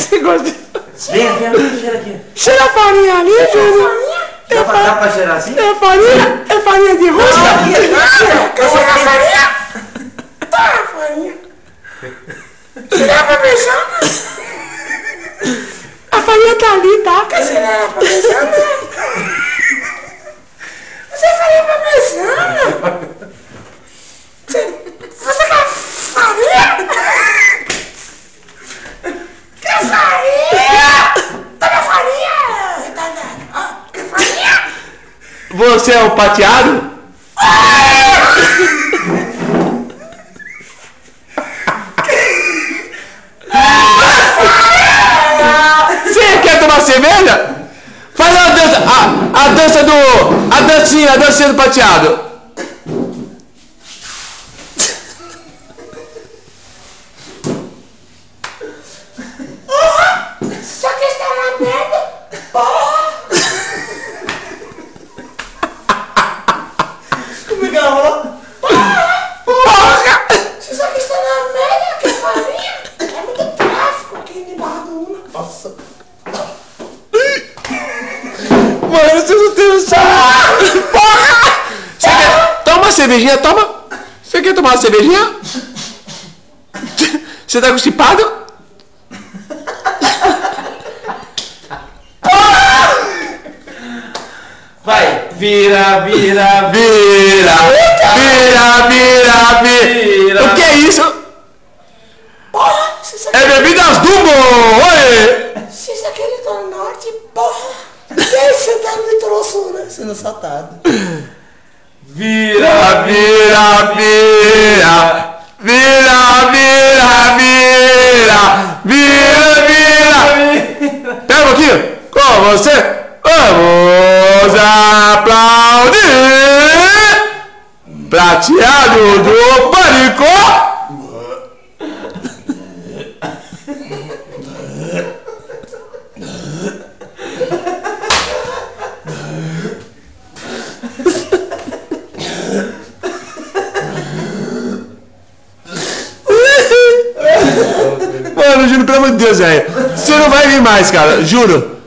Você gosta de... Vem aqui, cheira aqui. Cheira a farinha ali, Júnior. Dá pra cheirar assim? É farinha de rosca. Quer cheirar a farinha? Tá, farinha. Cheirar pra beijar? A farinha tá ali, tá? Quer cheirar pra beijar? Você farinha pra beijar? Você quer farinha? Quer farinha? Toma farinha, retardado. Quer farinha? Você é o pateado? Você quer tomar cerveja? Faz a dança, a dancinha do pateado. Só que está na merda. Porra! Como é que ela falou? Porra! Você só que está na merda, que farinha. É muito tráfico aqui de Barra do Una. Nossa. Mano, você não tem noção. Porra! Você quer... Toma uma cervejinha, toma. Você quer tomar uma cervejinha? Você tá constipado? Vai, vira. O que é isso? Porra! Se você É bebidas Dumbo! Oi! Se isso aqui é do norte, porra! Deixa eu dar no litoral sul, né? Sendo assaltado. Vira. Pega um pouquinho com você. Vamos aplaudir Prateado do Pânico. Mano, juro, pelo amor de Deus, velho. Você não vai vir mais, cara, juro.